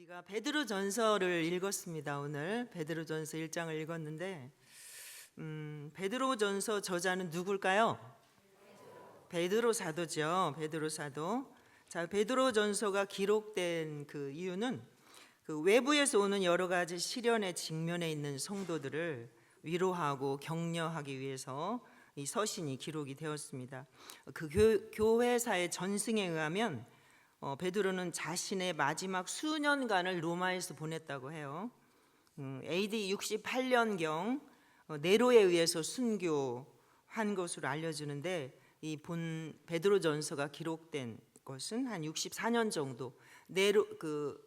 우리가 베드로전서를 읽었습니다. 오늘 베드로전서 1장을 읽었는데 베드로전서 저자는 누굴까요? 베드로 사도죠. 베드로 사도. 자, 베드로전서가 기록된 그 이유는 그 외부에서 오는 여러 가지 시련에 직면해 있는 성도들을 위로하고 격려하기 위해서 이 서신이 기록이 되었습니다. 그 교회사의 전승에 의하면 베드로는 자신의 마지막 수년간을 로마에서 보냈다고 해요. AD 68년경 네로에 의해서 순교한 것으로 알려지는데 이 본 베드로전서가 기록된 것은 한 64년 정도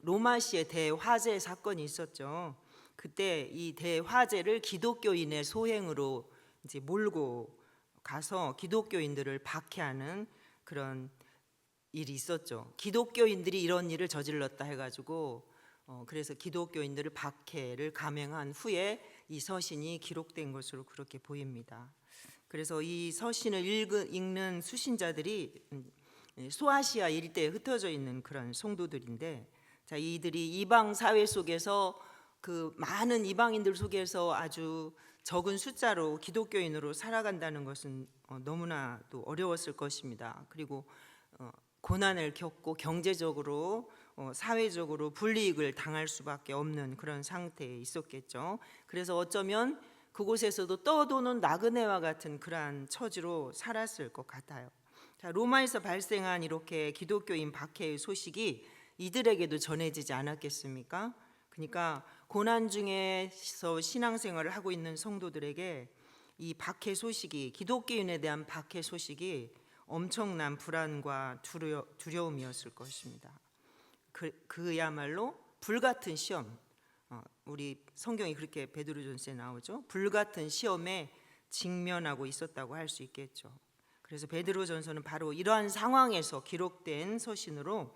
로마시의 대화재 사건이 있었죠. 그때 이 대화재를 기독교인의 소행으로 이제 몰고 가서 기독교인들을 박해하는 그런 일이 있었죠. 기독교인들이 이런 일을 저질렀다 해가지고 그래서 기독교인들을 박해를 감행한 후에 이 서신이 기록된 것으로 그렇게 보입니다. 그래서 이 서신을 읽는 수신자들이 소아시아 일대에 흩어져 있는 그런 성도들인데, 자, 이들이 이방 사회 속에서 그 많은 이방인들 속에서 아주 적은 숫자로 기독교인으로 살아간다는 것은 너무나도 어려웠을 것입니다. 그리고 고난을 겪고 경제적으로 사회적으로 불이익을 당할 수밖에 없는 그런 상태에 있었겠죠. 그래서 어쩌면 그곳에서도 떠도는 나그네와 같은 그러한 처지로 살았을 것 같아요. 자, 로마에서 발생한 이렇게 기독교인 박해의 소식이 이들에게도 전해지지 않았겠습니까? 그러니까 고난 중에서 신앙생활을 하고 있는 성도들에게 이 박해 소식이, 기독교인에 대한 박해 소식이 엄청난 불안과 두려움이었을 것입니다. 그야말로 불같은 시험, 우리 성경이 그렇게 베드로전서에 나오죠. 불같은 시험에 직면하고 있었다고 할 수 있겠죠. 그래서 베드로전서는 바로 이러한 상황에서 기록된 서신으로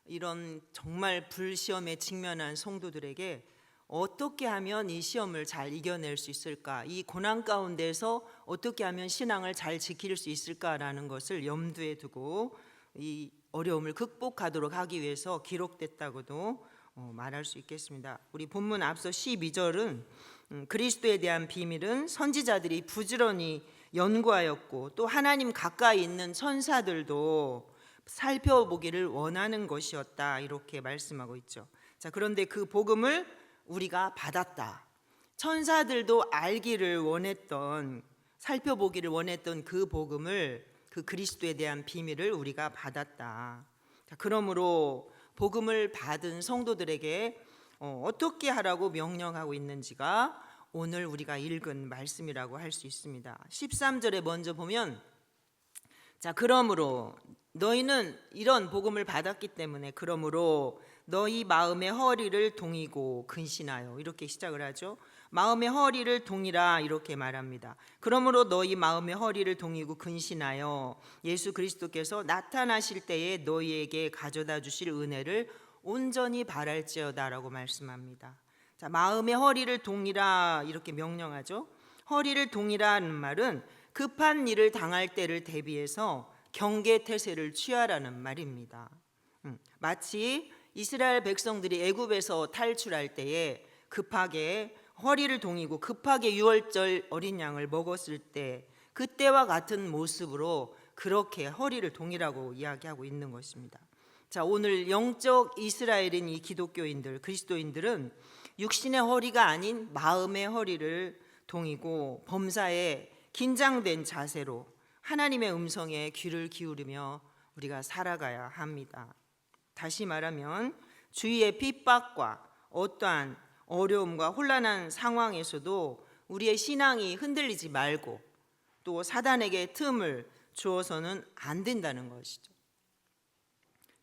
이런 정말 불시험에 직면한 성도들에게 어떻게 하면 이 시험을 잘 이겨낼 수 있을까, 이 고난 가운데서 어떻게 하면 신앙을 잘 지킬 수 있을까라는 것을 염두에 두고 이 어려움을 극복하도록 하기 위해서 기록됐다고도 말할 수 있겠습니다. 우리 본문 앞서 12절은 그리스도에 대한 비밀은 선지자들이 부지런히 연구하였고 또 하나님 가까이 있는 천사들도 살펴보기를 원하는 것이었다, 이렇게 말씀하고 있죠. 자, 그런데 그 복음을 우리가 받았다. 천사들도 알기를 원했던, 살펴보기를 원했던 그 복음을, 그 그리스도에 대한 비밀을 우리가 받았다. 자, 그러므로 복음을 받은 성도들에게 어떻게 하라고 명령하고 있는지가 오늘 우리가 읽은 말씀이라고 할 수 있습니다. 13절에 먼저 보면, 자, 그러므로 너희는 이런 복음을 받았기 때문에 그러므로 너희 마음의 허리를 동이고 근신하여, 이렇게 시작을 하죠. 마음의 허리를 동이라, 이렇게 말합니다. 그러므로 너희 마음의 허리를 동이고 근신하여 예수 그리스도께서 나타나실 때에 너희에게 가져다 주실 은혜를 온전히 바랄지어다 라고 말씀합니다. 자, 마음의 허리를 동이라, 이렇게 명령하죠. 허리를 동이라는 말은 급한 일을 당할 때를 대비해서 경계태세를 취하라는 말입니다. 마치 이스라엘 백성들이 애굽에서 탈출할 때에 급하게 허리를 동이고 급하게 유월절 어린 양을 먹었을 때 그때와 같은 모습으로 그렇게 허리를 동이라고 이야기하고 있는 것입니다. 자, 오늘 영적 이스라엘인 이 기독교인들, 그리스도인들은 육신의 허리가 아닌 마음의 허리를 동이고 범사에 긴장된 자세로 하나님의 음성에 귀를 기울이며 우리가 살아가야 합니다. 다시 말하면 주위의 핍박과 어떠한 어려움과 혼란한 상황에서도 우리의 신앙이 흔들리지 말고 또 사단에게 틈을 주어서는 안 된다는 것이죠.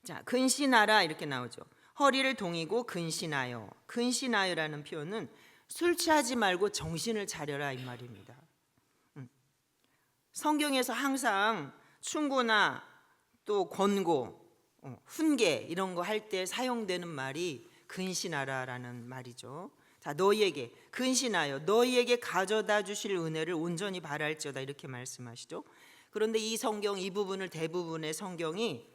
자, 근신하라, 이렇게 나오죠. 허리를 동이고 근신하여. 근신하여라는 표현은 술 취하지 말고 정신을 차려라, 이 말입니다. 성경에서 항상 충고나 또 권고, 훈계 이런 거 할 때 사용되는 말이 근신하라라는 말이죠. 자, 너희에게 근신하여 너희에게 가져다 주실 은혜를 온전히 바랄지어다, 이렇게 말씀하시죠. 그런데 이 성경 이 부분을 대부분의 성경이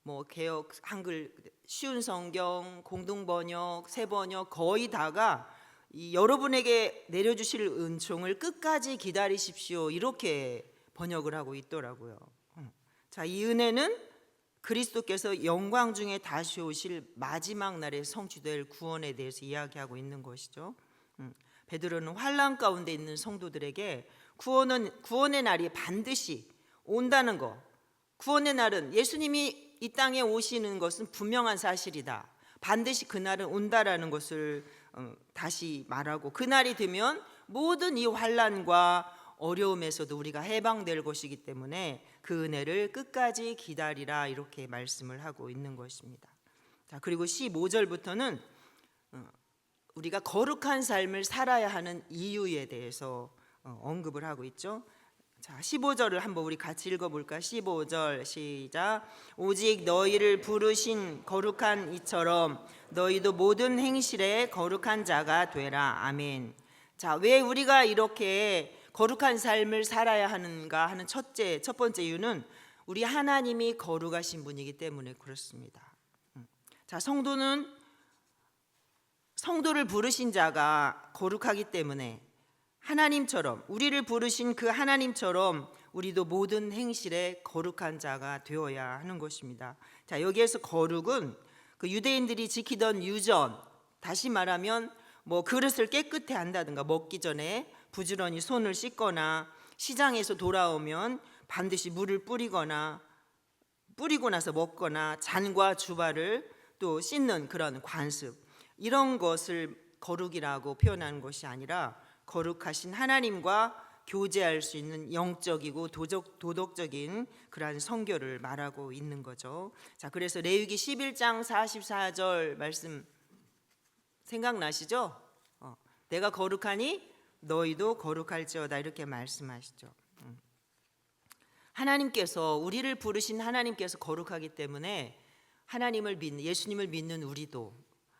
뭐 개역, 한글, 쉬운 성경, 공동 번역, 새 번역 거의 다가 이 여러분에게 내려주실 은총을 끝까지 기다리십시오 이렇게 번역을 하고 있더라고요. 자, 이 은혜는 그리스도께서 영광 중에 다시 오실 마지막 날에 성취될 구원에 대해서 이야기하고 있는 것이죠. 베드로는 환난 가운데 있는 성도들에게 구원의 날이 반드시 온다는 것, 구원의 날은 예수님이 이 땅에 오시는 것은 분명한 사실이다. 반드시 그날은 온다라는 것을 다시 말하고, 그날이 되면 모든 이 환난과 어려움에서도 우리가 해방될 것이기 때문에 그 은혜를 끝까지 기다리라 이렇게 말씀을 하고 있는 것입니다. 자, 그리고 15절부터는 우리가 거룩한 삶을 살아야 하는 이유에 대해서 언급을 하고 있죠. 자, 15절을 한번 우리 같이 읽어볼까? 15절 시작. 오직 너희를 부르신 거룩한 이처럼 너희도 모든 행실에 거룩한 자가 되라. 아멘. 자, 왜 우리가 이렇게 거룩한 삶을 살아야 하는가 하는 첫 번째 이유는 우리 하나님이 거룩하신 분이기 때문에 그렇습니다. 자, 성도를 부르신 자가 거룩하기 때문에 하나님처럼, 우리를 부르신 그 하나님처럼 우리도 모든 행실에 거룩한 자가 되어야 하는 것입니다. 자, 여기에서 거룩은 그 유대인들이 지키던 유전, 다시 말하면 뭐 그릇을 깨끗해 한다든가, 먹기 전에 부지런히 손을 씻거나, 시장에서 돌아오면 반드시 물을 뿌리고 나서 먹거나, 잔과 주발을 또 씻는 그런 관습, 이런 것을 거룩이라고 표현하는 것이 아니라 거룩하신 하나님과 교제할 수 있는 영적이고 도덕적인 그러한 성결을 말하고 있는 거죠. 자, 그래서 레위기 11장 44절 말씀 생각나시죠? 내가 거룩하니 너희도 거룩할지어다 이렇게 말씀하시죠. 하나님께서, 우리를 부르신 하나님께서 거룩하기 때문에 예수님을 믿는 우리도,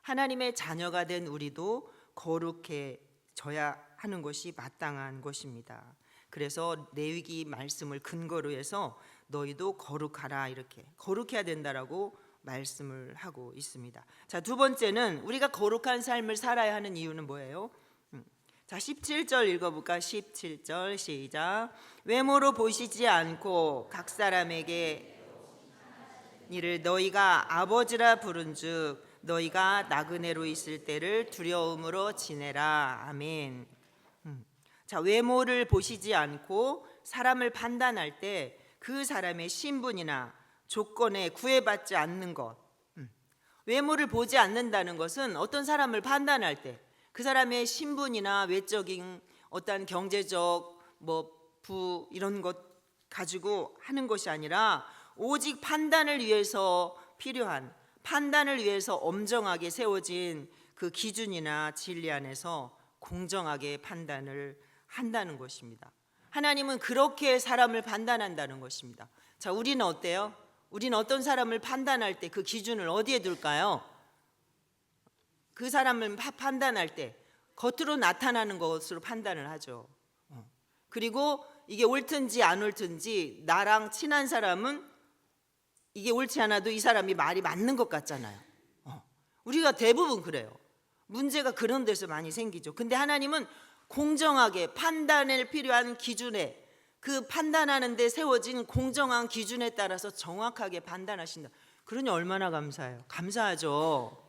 하나님의 자녀가 된 우리도 거룩해져야 하는 것이 마땅한 것입니다. 그래서 레위기 말씀을 근거로 해서 너희도 거룩하라, 이렇게 거룩해야 된다라고 말씀을 하고 있습니다. 자, 두 번째는 우리가 거룩한 삶을 살아야 하는 이유는 뭐예요? 자, 17절 읽어볼까? 17절 시작. 외모로 보시지 않고 각 사람에게 이를 너희가 아버지라 부른즉 너희가 나그네로 있을 때를 두려움으로 지내라. 아멘. 자, 외모를 보시지 않고 사람을 판단할 때 그 사람의 신분이나 조건에 구애받지 않는 것, 외모를 보지 않는다는 것은 어떤 사람을 판단할 때 그 사람의 신분이나 외적인 어떤 경제적 부 이런 것 가지고 하는 것이 아니라 오직 판단을 위해서 엄정하게 세워진 그 기준이나 진리 안에서 공정하게 판단을 한다는 것입니다. 하나님은 그렇게 사람을 판단한다는 것입니다. 자, 우리는 어때요? 우리는 어떤 사람을 판단할 때 그 기준을 어디에 둘까요? 그 사람을 판단할 때 겉으로 나타나는 것으로 판단을 하죠. 그리고 이게 옳든지 안 옳든지 나랑 친한 사람은 이게 옳지 않아도 이 사람이 말이 맞는 것 같잖아요. 우리가 대부분 그래요. 문제가 그런 데서 많이 생기죠. 근데 하나님은 공정하게 판단을 필요한 기준에, 그 판단하는 데 세워진 공정한 기준에 따라서 정확하게 판단하신다. 그러니 얼마나 감사해요. 감사하죠.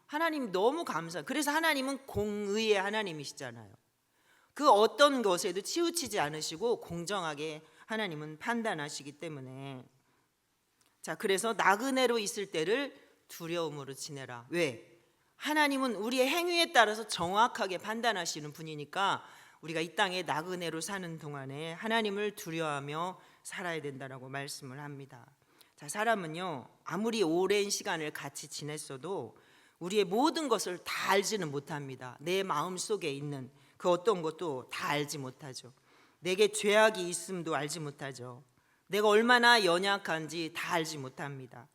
하나님 너무 감사. 그래서 하나님은 공의의 하나님이시잖아요. 그 어떤 것에도 치우치지 않으시고 공정하게 하나님은 판단하시기 때문에. 자, 그래서 나그네로 있을 때를 두려움으로 지내라. 왜? 하나님은 우리의 행위에 따라서 정확하게 판단하시는 분이니까 우리가 이 땅에 나그네로 사는 동안에 하나님을 두려워하며 살아야 된다라고 말씀을 합니다. 자, 사람은요, 아무리 오랜 시간을 같이 지냈어도 우리의 모든 것을 다 알지는 못합니다. 내 마음 속에 있는 그 어떤 것도 다 알지 못하죠. 내게 죄악이 있음도 알지 못하죠. 내가 얼마나 연약한지 다 알지 못합니다.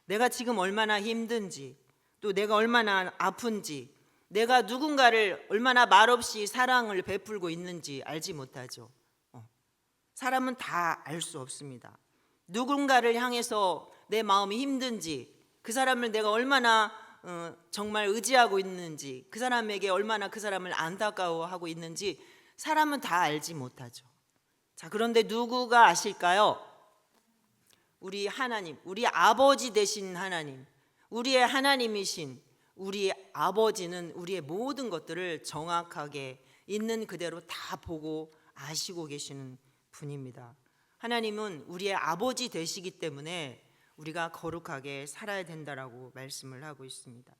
내가 지금 얼마나 힘든지, 또 내가 얼마나 아픈지, 내가 누군가를 얼마나 말없이 사랑을 베풀고 있는지 알지 못하죠. 사람은 다 알 수 없습니다. 누군가를 향해서 내 마음이 힘든지, 그 사람을 내가 얼마나 정말 의지하고 있는지, 그 사람에게 얼마나 그 사람을 안타까워하고 있는지 사람은 다 알지 못하죠. 자, 그런데 누구가 아실까요? 우리 하나님, 우리 아버지 되신 하나님, 우리의 하나님이신 우리 아버지는 우리의 모든 것들을 정확하게 있는 그대로 다 보고 아시고 계시는 분입니다. 하나님은 우리의 아버지 되시기 때문에 우리가 거룩하게 살아야 된다라고 말씀을 하고 있습니다.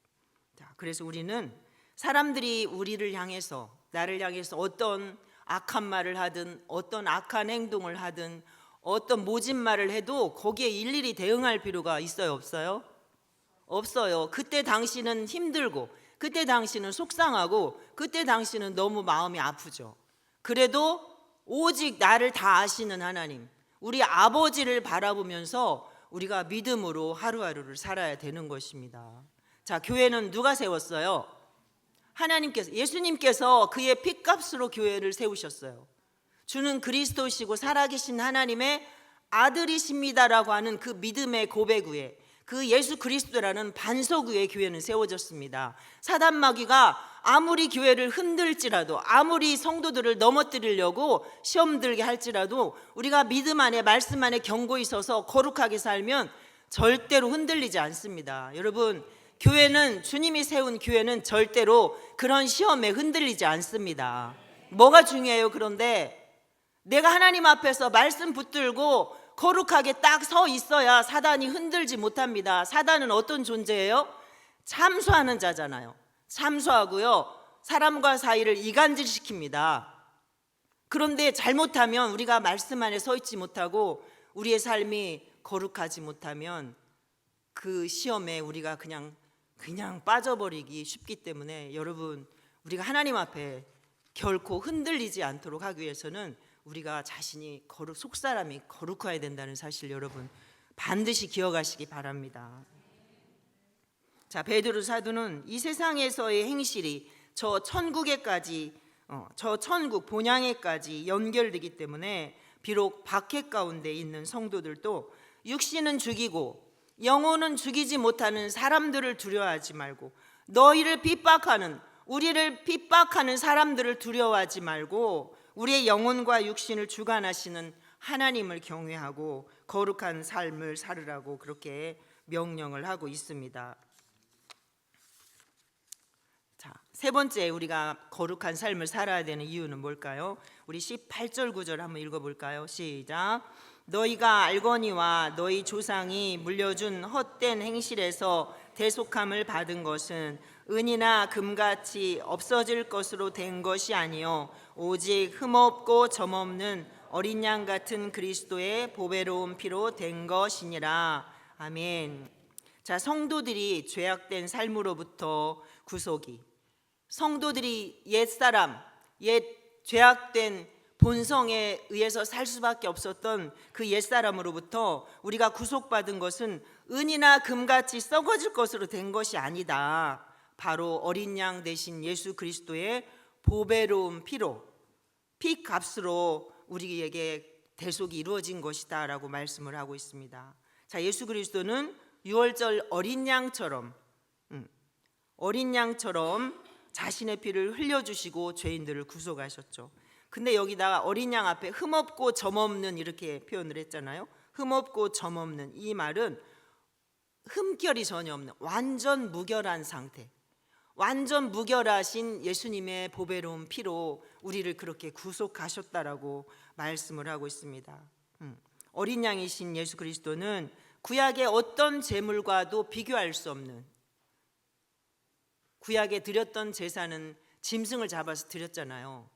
자, 그래서 우리는 사람들이 우리를 향해서, 나를 향해서 어떤 악한 말을 하든 어떤 악한 행동을 하든 어떤 모진 말을 해도 거기에 일일이 대응할 필요가 있어요, 없어요? 없어요. 그때 당신은 힘들고, 그때 당신은 속상하고, 그때 당신은 너무 마음이 아프죠. 그래도 오직 나를 다 아시는 하나님, 우리 아버지를 바라보면서 우리가 믿음으로 하루하루를 살아야 되는 것입니다. 자, 교회는 누가 세웠어요? 하나님께서, 예수님께서 그의 핏값으로 교회를 세우셨어요. 주는 그리스도시고 살아계신 하나님의 아들이십니다라고 하는 그 믿음의 고백 위에, 그 예수 그리스도라는 반석 위에 교회는 세워졌습니다. 사단 마귀가 아무리 교회를 흔들지라도, 아무리 성도들을 넘어뜨리려고 시험 들게 할지라도 우리가 믿음 안에, 말씀 안에 견고히 서서 거룩하게 살면 절대로 흔들리지 않습니다. 여러분, 교회는, 주님이 세운 교회는 절대로 그런 시험에 흔들리지 않습니다. 뭐가 중요해요? 그런데 내가 하나님 앞에서 말씀 붙들고 거룩하게 딱 서 있어야 사단이 흔들지 못합니다. 사단은 어떤 존재예요? 참소하는 자잖아요. 참소하고요, 사람과 사이를 이간질시킵니다. 그런데 잘못하면, 우리가 말씀 안에 서 있지 못하고 우리의 삶이 거룩하지 못하면 그 시험에 우리가 그냥 빠져버리기 쉽기 때문에, 여러분, 우리가 하나님 앞에 결코 흔들리지 않도록 하기 위해서는 우리가 자신이 속사람이 거룩해야 된다는 사실, 여러분 반드시 기억하시기 바랍니다. 자, 베드로 사도는 이 세상에서의 행실이 저 천국에까지, 저 천국 본향에까지 연결되기 때문에 비록 박해 가운데 있는 성도들도 육신은 죽이고 영혼은 죽이지 못하는 사람들을 두려워하지 말고, 너희를 핍박하는, 우리를 핍박하는 사람들을 두려워하지 말고 우리의 영혼과 육신을 주관하시는 하나님을 경외하고 거룩한 삶을 살으라고 그렇게 명령을 하고 있습니다. 자, 세 번째 우리가 거룩한 삶을 살아야 되는 이유는 뭘까요? 우리 18절 9절 한번 읽어볼까요? 시작. 너희가 알거니와 너희 조상이 물려준 헛된 행실에서 대속함을 받은 것은 은이나 금같이 없어질 것으로 된 것이 아니요 오직 흠없고 점없는 어린 양 같은 그리스도의 보배로운 피로 된 것이니라. 아멘. 자, 성도들이 죄악된 삶으로부터 구속이, 성도들이 옛사람, 옛 죄악된 본성에 의해서 살 수밖에 없었던 그 옛사람으로부터 우리가 구속받은 것은 은이나 금같이 썩어질 것으로 된 것이 아니다. 바로 어린 양 대신 예수 그리스도의 보배로운 피로, 피값으로 우리에게 대속이 이루어진 것이다 라고 말씀을 하고 있습니다. 자, 예수 그리스도는 유월절 어린 양처럼 자신의 피를 흘려주시고 죄인들을 구속하셨죠. 근데 여기다가 어린 양 앞에 흠없고 점없는 이렇게 표현을 했잖아요. 흠없고 점없는, 이 말은 흠결이 전혀 없는 완전 무결한 상태, 완전 무결하신 예수님의 보배로운 피로 우리를 그렇게 구속하셨다라고 말씀을 하고 있습니다. 어린 양이신 예수 그리스도는 구약의 어떤 제물과도 비교할 수 없는, 구약에 드렸던 제사는 짐승을 잡아서 드렸잖아요.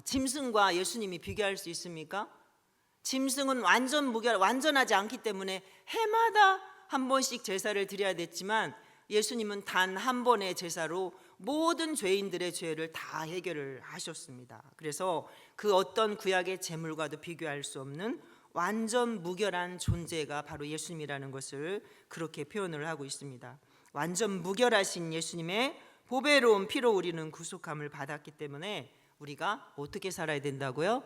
짐승과 예수님이 비교할 수 있습니까? 짐승은 완전하지 않기 때문에 해마다 한 번씩 제사를 드려야 됐지만 예수님은 단 한 번의 제사로 모든 죄인들의 죄를 다 해결을 하셨습니다. 그래서 그 어떤 구약의 제물과도 비교할 수 없는 완전 무결한 존재가 바로 예수님이라는 것을 그렇게 표현을 하고 있습니다. 완전 무결하신 예수님의 보배로운 피로 우리는 구속함을 받았기 때문에 우리가 어떻게 살아야 된다고요?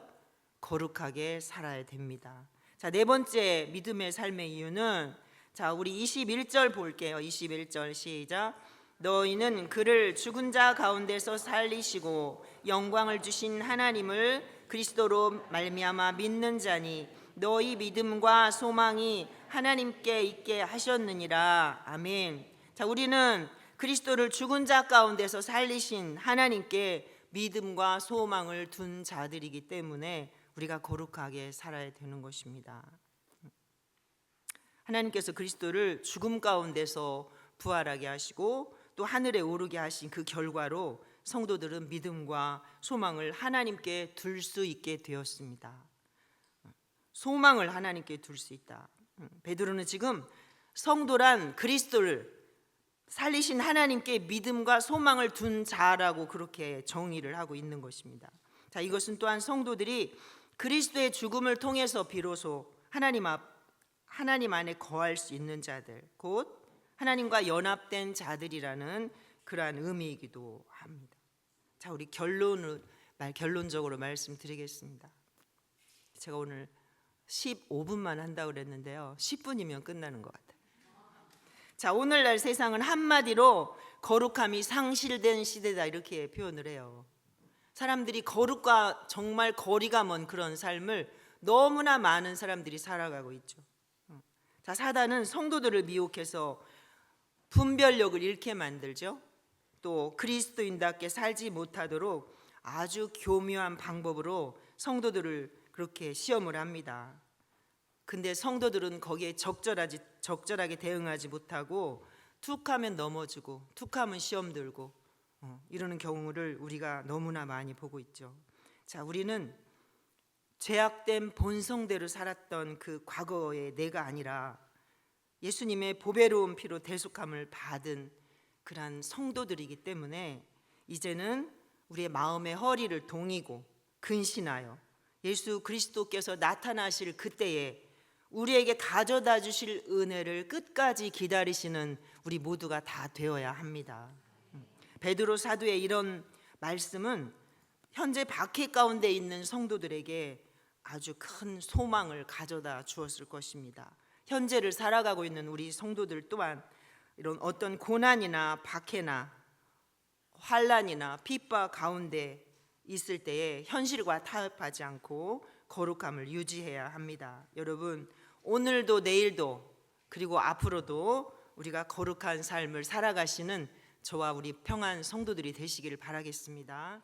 거룩하게 살아야 됩니다. 자, 네 번째 믿음의 삶의 이유는 자, 우리 21절 볼게요. 21절 시작. 너희는 그를 죽은 자 가운데서 살리시고 영광을 주신 하나님을 그리스도로 말미암아 믿는 자니 너희 믿음과 소망이 하나님께 있게 하셨느니라. 아멘. 자, 우리는 그리스도를 죽은 자 가운데서 살리신 하나님께 믿음과 소망을 둔 자들이기 때문에 우리가 거룩하게 살아야 되는 것입니다. 하나님께서 그리스도를 죽음 가운데서 부활하게 하시고 또 하늘에 오르게 하신 그 결과로 성도들은 믿음과 소망을 하나님께 둘 수 있게 되었습니다. 소망을 하나님께 둘 수 있다. 베드로는 지금 성도란 그리스도를 살리신 하나님께 믿음과 소망을 둔 자라고 그렇게 정의를 하고 있는 것입니다. 자, 이것은 또한 성도들이 그리스도의 죽음을 통해서 비로소 하나님 안에 거할 수 있는 자들, 곧 하나님과 연합된 자들이라는 그러한 의미이기도 합니다. 자, 우리 결론적으로 말씀드리겠습니다. 제가 오늘 15분만 한다고 그랬는데요, 10분이면 끝나는 것 같아요. 자, 오늘날 세상은 한마디로 거룩함이 상실된 시대다 이렇게 표현을 해요. 사람들이 거룩과 정말 거리가 먼 그런 삶을 너무나 많은 사람들이 살아가고 있죠. 자, 사단은 성도들을 미혹해서 분별력을 잃게 만들죠. 또 그리스도인답게 살지 못하도록 아주 교묘한 방법으로 성도들을 그렇게 시험을 합니다. 근데 성도들은 거기에 적절하게 대응하지 못하고 툭하면 넘어지고 툭하면 시험 들고 이러는 경우를 우리가 너무나 많이 보고 있죠. 자, 우리는 죄악된 본성대로 살았던 그 과거의 내가 아니라 예수님의 보배로운 피로 대속함을 받은 그러한 성도들이기 때문에 이제는 우리의 마음의 허리를 동이고 근신하여 예수 그리스도께서 나타나실 그때에 우리에게 가져다 주실 은혜를 끝까지 기다리시는 우리 모두가 다 되어야 합니다. 베드로 사도의 이런 말씀은 현재 박해 가운데 있는 성도들에게 아주 큰 소망을 가져다 주었을 것입니다. 현재를 살아가고 있는 우리 성도들 또한 이런 어떤 고난이나 박해나 환난이나 핍박 가운데 있을 때에 현실과 타협하지 않고 거룩함을 유지해야 합니다. 여러분, 오늘도 내일도 그리고 앞으로도 우리가 거룩한 삶을 살아가시는 저와 우리 평안 성도들이 되시기를 바라겠습니다.